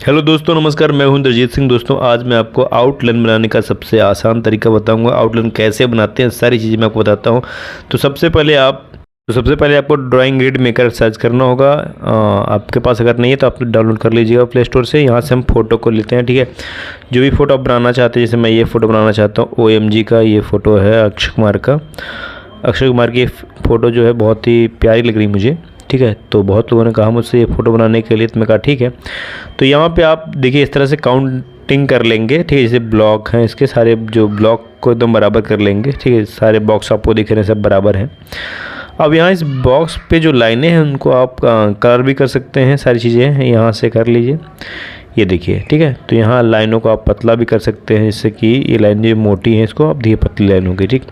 Hello दोस्तों, नमस्कार। मैं हूं इंद्रजीत सिंह। दोस्तों, आज मैं आपको आउटलाइन बनाने का सबसे आसान तरीका बताऊंगा। आउटलाइन कैसे बनाते हैं सारी चीज़ें मैं आपको बताता हूं। तो सबसे पहले आपको ड्राइंग ग्रिड मेकर सर्च करना होगा। आपके पास अगर नहीं है तो आप डाउनलोड कर लीजिएगा प्ले स्टोर से। यहाँ से हम फ़ोटो को लेते हैं, ठीक है। जो भी फ़ोटो आप बनाना चाहते हैं, जैसे मैं ये फ़ोटो बनाना चाहता हूँ, OMG का ये फ़ोटो है अक्षय कुमार का। अक्षय कुमार की फ़ोटो जो है बहुत ही प्यारी लग रही मुझे, ठीक है। तो बहुत लोगों ने कहा मुझसे ये फ़ोटो बनाने के लिए, तो मैं कहा ठीक है। तो यहाँ पे आप देखिए इस तरह से काउंटिंग कर लेंगे, ठीक है। जैसे ब्लॉक हैं, इसके सारे जो ब्लॉक को एकदम बराबर कर लेंगे, ठीक है। सारे बॉक्स आपको दिख रहे हैं, सब बराबर हैं। अब यहाँ इस बॉक्स पे जो लाइनें हैं उनको आप कलर भी कर सकते हैं। सारी चीज़ें हैं, यहाँ से कर लीजिए, ये देखिए, ठीक है। तो यहाँ लाइनों को आप पतला भी कर सकते हैं, जिससे कि ये लाइन जो मोटी है इसको आप देखिए पतली लाइन होगी, ठीक।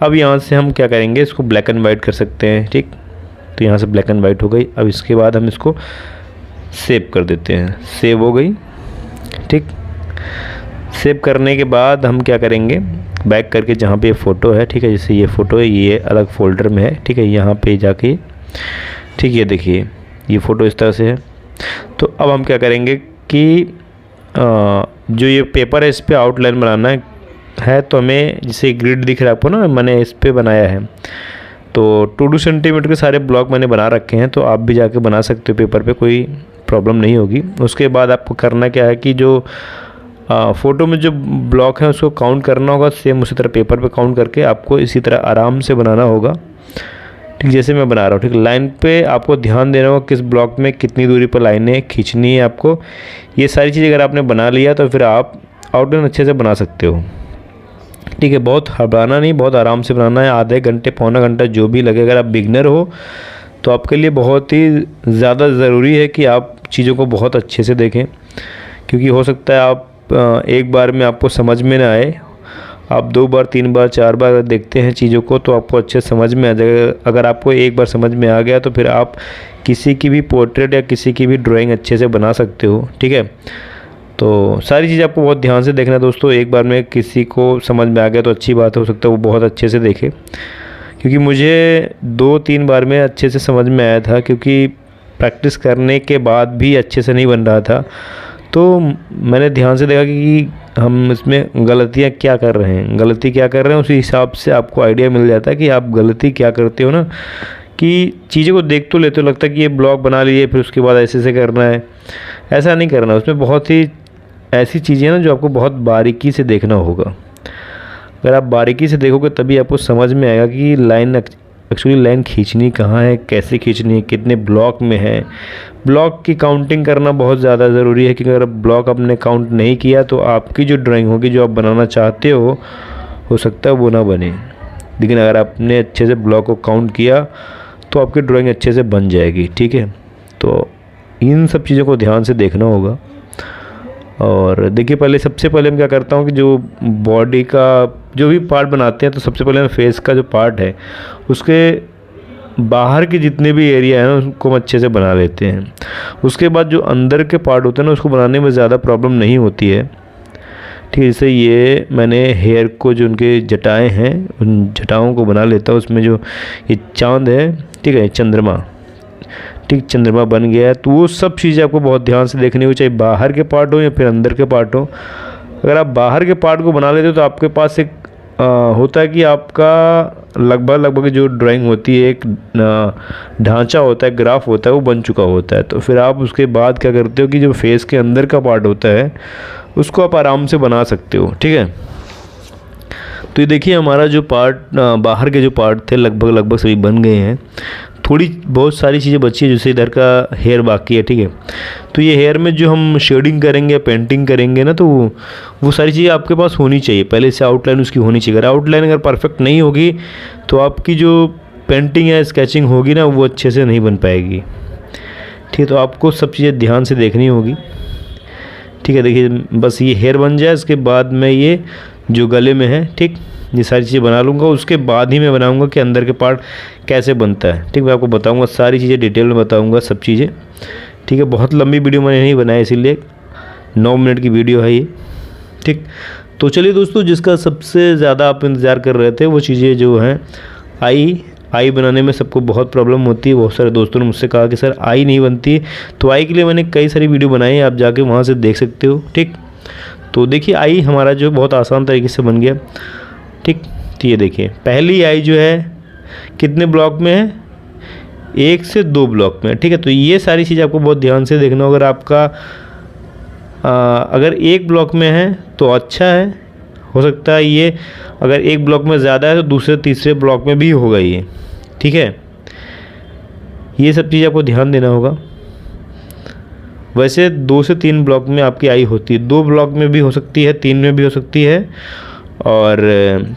अब यहाँ से हम क्या करेंगे, इसको ब्लैक एंड वाइट कर सकते हैं, ठीक। तो यहाँ से ब्लैक एंड वाइट हो गई। अब इसके बाद हम इसको सेव कर देते हैं। सेव हो गई, ठीक। सेव करने के बाद हम क्या करेंगे, बैक करके जहाँ पे ये फ़ोटो है, ठीक है। जैसे ये फ़ोटो है, ये अलग फोल्डर में है, ठीक है। यहाँ पे जाके, ठीक है, देखिए ये फ़ोटो इस तरह से है। तो अब हम क्या करेंगे कि जो ये पेपर है इस पर आउटलाइन बनाना है। तो हमें जैसे ग्रिड दिख रहा है आपको ना, मैंने इस पर बनाया है। तो 2-2 सेंटीमीटर के सारे ब्लॉक मैंने बना रखे हैं। तो आप भी जाके बना सकते हो पेपर पे, कोई प्रॉब्लम नहीं होगी। उसके बाद आपको करना क्या है कि जो फ़ोटो में जो ब्लॉक है उसको काउंट करना होगा। सेम उसी तरह पेपर पे काउंट करके आपको इसी तरह आराम से बनाना होगा, ठीक। जैसे मैं बना रहा हूँ, ठीक। लाइन पे आपको ध्यान देना होगा किस ब्लॉक में कितनी दूरी पर लाइनें खींचनी है आपको। ये सारी चीज़ अगर आपने बना लिया तो फिर आप आउटलाइन अच्छे से बना सकते हो, ठीक है। बहुत हड़बड़ाना नहीं, बहुत आराम से बनाना है। आधे घंटे पौना घंटा जो भी लगे। अगर आप बिगनर हो तो आपके लिए बहुत ही ज़्यादा ज़रूरी है कि आप चीज़ों को बहुत अच्छे से देखें, क्योंकि हो सकता है आप एक बार में आपको समझ में ना आए। आप 2 बार 3 बार 4 बार देखते हैं चीज़ों को तो आपको अच्छे समझ में आ जाएगा। अगर आपको एक बार समझ में आ गया तो फिर आप किसी की भी पोर्ट्रेट या किसी की भी ड्राइंग अच्छे से बना सकते हो, ठीक है। तो सारी चीज़ आपको बहुत ध्यान से देखना है दोस्तों। एक बार में किसी को समझ में आ गया तो अच्छी बात, हो सकता है वो बहुत अच्छे से देखे, क्योंकि मुझे 2-3 बार में अच्छे से समझ में आया था, क्योंकि प्रैक्टिस करने के बाद भी अच्छे से नहीं बन रहा था। तो मैंने ध्यान से देखा कि हम इसमें गलतियाँ क्या कर रहे हैं, गलती क्या कर रहे हैं, उसी हिसाब से आपको आइडिया मिल जाता है कि आप गलती क्या करते हो ना। कि चीज़ों को देख तो लेते हो, लगता है कि ये ब्लॉक बना लिए फिर उसके बाद ऐसे करना है। ऐसा नहीं करना। उसमें बहुत ही ऐसी चीज़ें ना जो आपको बहुत बारीकी से देखना होगा। अगर आप बारीकी से देखोगे तभी आपको समझ में आएगा कि एक्चुअली लाइन खींचनी कहाँ है, कैसे खींचनी है, कितने ब्लॉक में है। ब्लॉक की काउंटिंग करना बहुत ज़्यादा ज़रूरी है, क्योंकि अगर ब्लॉक आपने काउंट नहीं किया तो आपकी जो ड्राइंग होगी, जो आप बनाना चाहते हो सकता है वो ना बने। लेकिन अगर आपने अच्छे से ब्लॉक को काउंट किया तो आपकी ड्राइंग अच्छे से बन जाएगी, ठीक है। तो इन सब चीज़ों को ध्यान से देखना होगा। और देखिए, सबसे पहले मैं क्या करता हूँ कि जो बॉडी का जो भी पार्ट बनाते हैं, तो सबसे पहले फेस का जो पार्ट है उसके बाहर के जितने भी एरिया है ना उसको हम अच्छे से बना लेते हैं। उसके बाद जो अंदर के पार्ट होते हैं ना उसको बनाने में ज़्यादा प्रॉब्लम नहीं होती है, ठीक है। जैसे ये मैंने हेयर को, जो उनके जटाएँ हैं, उन जटाओं को बना लेता हूँ। उसमें जो ये चाँद है, ठीक है, चंद्रमा, ठीक, चंद्रमा बन गया है। तो वो सब चीज़ें आपको बहुत ध्यान से देखनी हो, चाहे बाहर के पार्ट हो या फिर अंदर के पार्ट हो। अगर आप बाहर के पार्ट को बना लेते हो तो आपके पास एक होता है कि आपका लगभग जो ड्राइंग होती है, एक ढांचा होता है, ग्राफ होता है, वो बन चुका होता है। तो फिर आप उसके बाद क्या करते हो कि जो फेस के अंदर का पार्ट होता है उसको आप आराम से बना सकते हो, ठीक है। तो ये देखिए हमारा जो पार्ट, बाहर के जो पार्ट थे लगभग सभी बन गए हैं। थोड़ी बहुत सारी चीज़ें बची है, जैसे इधर का हेयर बाकी है, ठीक है। तो ये हेयर में जो हम शेडिंग करेंगे, पेंटिंग करेंगे ना, तो वो सारी चीज़ें आपके पास होनी चाहिए। पहले से आउटलाइन उसकी होनी चाहिए। अगर आउटलाइन अगर परफेक्ट नहीं होगी तो आपकी जो पेंटिंग या स्केचिंग होगी ना वो अच्छे से नहीं बन पाएगी, ठीक है। तो आपको सब चीज़ें ध्यान से देखनी होगी, ठीक है। देखिए बस ये हेयर बन जाए, इसके बाद में ये जो गले में है, ठीक, ये सारी चीज़ें बना लूँगा। उसके बाद ही मैं बनाऊँगा कि अंदर के पार्ट कैसे बनता है, ठीक। मैं आपको बताऊँगा सारी चीज़ें, डिटेल में बताऊँगा सब चीज़ें, ठीक है। बहुत लंबी वीडियो मैंने नहीं बनाई, इसीलिए 9 मिनट की वीडियो है ये, ठीक। तो चलिए दोस्तों, जिसका सबसे ज़्यादा आप इंतज़ार कर रहे थे वो चीज़ें जो हैं आई बनाने में सबको बहुत प्रॉब्लम होती है। बहुत सारे दोस्तों ने मुझसे कहा कि सर आई नहीं बनती, तो आई के लिए मैंने कई सारी वीडियो बनाई है, आप जाके वहाँ से देख सकते हो। ठीक, तो देखिए आई हमारा जो बहुत आसान तरीके से बन गया। ठीक, तो ये देखिए पहली आई जो है कितने ब्लॉक में है, 1 से 2 ब्लॉक में। ठीक है, तो ये सारी चीज़ आपको बहुत ध्यान से देखना होगा। अगर आपका अगर 1 ब्लॉक में है तो अच्छा है, हो सकता है ये अगर 1 ब्लॉक में ज़्यादा है तो दूसरे तीसरे ब्लॉक में भी होगा ये। ठीक है, ये सब चीज़ आपको ध्यान देना होगा। वैसे 2 से 3 ब्लॉक में आपकी आई होती है, 2 ब्लॉक में भी हो सकती है, 3 में भी हो सकती है और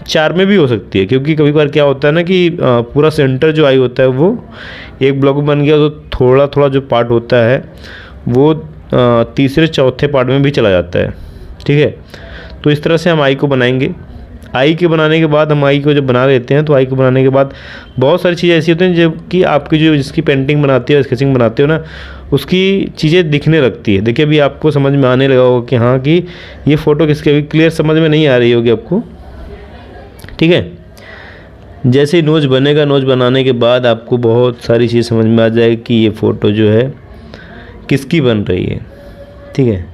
4 में भी हो सकती है। क्योंकि कभी बार क्या होता है ना कि पूरा सेंटर जो आई होता है वो 1 ब्लॉक में बन गया तो थोड़ा थोड़ा जो पार्ट होता है वो तीसरे चौथे पार्ट में भी चला जाता है। ठीक है, तो इस तरह से हम आई को बनाएंगे। आई के बनाने के बाद हम आई को जब बना लेते हैं तो आई को बनाने के बाद बहुत सारी चीज़ें ऐसी होती हैं जब कि आपकी जो जिसकी पेंटिंग बनाती हो, स्केचिंग बनाते हो ना, उसकी चीज़ें दिखने लगती है। देखिए अभी आपको समझ में आने लगा होगा कि हाँ कि ये फ़ोटो किसकी, अभी क्लियर समझ में नहीं आ रही होगी आपको। ठीक है, जैसे ही नोज बनेगा, नोज बनाने के बाद आपको बहुत सारी चीज़ समझ में आ जाएगी कि ये फ़ोटो जो है किसकी बन रही है। ठीक है,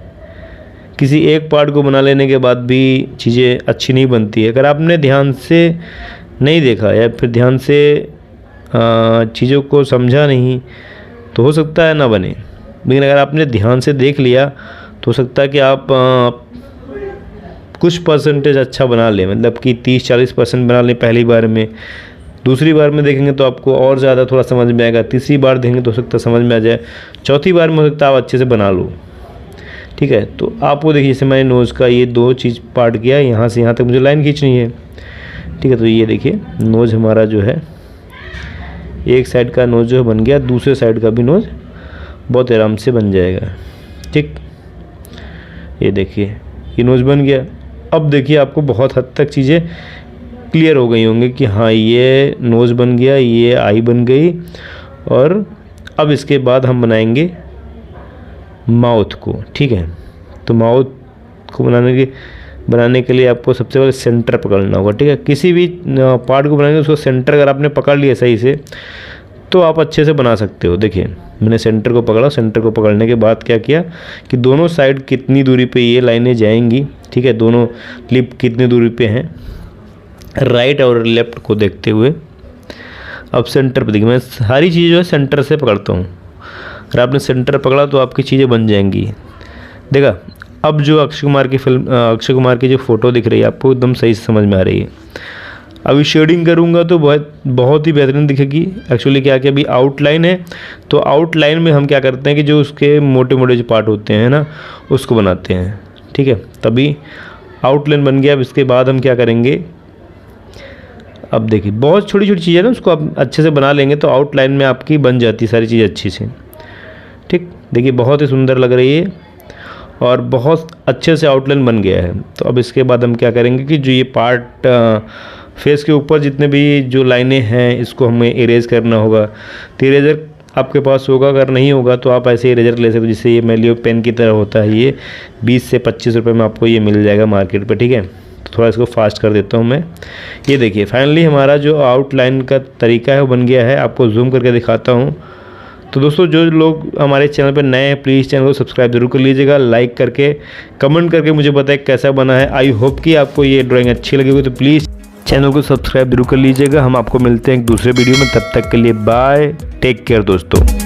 किसी एक पार्ट को बना लेने के बाद भी चीज़ें अच्छी नहीं बनती है। अगर आपने ध्यान से नहीं देखा या फिर ध्यान से चीज़ों को समझा नहीं तो हो सकता है ना बने, लेकिन अगर आपने ध्यान से देख लिया तो हो सकता है कि आप कुछ परसेंटेज अच्छा बना लें, मतलब कि 30-40% बना लें पहली बार में। दूसरी बार में देखेंगे तो आपको और ज़्यादा थोड़ा समझ में आएगा, तीसरी बार देखेंगे तो हो सकता है समझ में आ जाए, चौथी बार में हो सकता है आप अच्छे से बना लो। ठीक है, तो आपको देखिए जैसे मैंने नोज़ का ये 2 चीज़ पार्ट किया, यहाँ से यहाँ तक मुझे लाइन खींचनी है। ठीक है, तो ये देखिए नोज़ हमारा जो है एक साइड का नोज़ जो बन गया, दूसरे साइड का भी नोज़ बहुत आराम से बन जाएगा। ठीक, ये देखिए ये नोज़ बन गया। अब देखिए आपको बहुत हद तक चीज़ें क्लियर हो गई होंगी कि हाँ ये नोज़ बन गया, ये आई बन गई। और अब इसके बाद हम बनाएंगे माउथ को। ठीक है, तो माउथ को बनाने के लिए आपको सबसे पहले सेंटर पकड़ना होगा। ठीक है, किसी भी पार्ट को बनाएंगे उसको सेंटर अगर आपने पकड़ लिया सही से तो आप अच्छे से बना सकते हो। देखिए मैंने सेंटर को पकड़ा, सेंटर को पकड़ने के बाद क्या किया कि दोनों साइड कितनी दूरी पे ये लाइनें जाएंगी। ठीक है, दोनों क्लिप कितनी दूरी पे हैं, राइट और लेफ़्ट को देखते हुए अब सेंटर पर देखिए मैं सारी चीज़ जो है सेंटर से पकड़ता हूँ। अगर आपने सेंटर पकड़ा तो आपकी चीज़ें बन जाएंगी। देखा, अब जो अक्षय कुमार की जो फ़ोटो दिख रही है आपको एकदम सही से समझ में आ रही है। अभी शेडिंग करूँगा तो बहुत ही बेहतरीन दिखेगी। एक्चुअली क्या कि अभी आउटलाइन है, तो आउटलाइन में हम क्या करते हैं कि जो उसके मोटे मोटे जो पार्ट होते हैं ना उसको बनाते हैं। ठीक है, तभी आउटलाइन बन गया। अब इसके बाद हम क्या करेंगे, अब देखिए बहुत छोटी छोटी चीज़ें ना उसको आप अच्छे से बना लेंगे तो आउटलाइन में आपकी बन जाती सारी चीज़ अच्छी से। ठीक, देखिए बहुत ही सुंदर लग रही है और बहुत अच्छे से आउटलाइन बन गया है। तो अब इसके बाद हम क्या करेंगे कि जो ये पार्ट फेस के ऊपर जितने भी जो लाइनें हैं इसको हमें इरेज करना होगा। तो इरेजर आपके पास होगा, अगर नहीं होगा तो आप ऐसे इरेजर ले सकते हो, जिससे ये मेलियो पेन की तरह होता है। ये 20 से 25 रुपये में आपको ये मिल जाएगा मार्केट पर। ठीक है, तो थोड़ा इसको फास्ट कर देता हूँ मैं। ये देखिए फाइनली हमारा जो आउटलाइन का तरीका है वो बन गया है। आपको जूम करके दिखाता हूँ। तो दोस्तों जो लोग हमारे चैनल पर नए हैं प्लीज़ चैनल को सब्सक्राइब जरूर कर लीजिएगा, लाइक करके कमेंट करके मुझे बताएं कैसा बना है। आई होप कि आपको ये ड्राइंग अच्छी लगी होगी, तो प्लीज़ चैनल को सब्सक्राइब जरूर कर लीजिएगा। हम आपको मिलते हैं एक दूसरे वीडियो में, तब तक के लिए बाय, टेक केयर दोस्तों।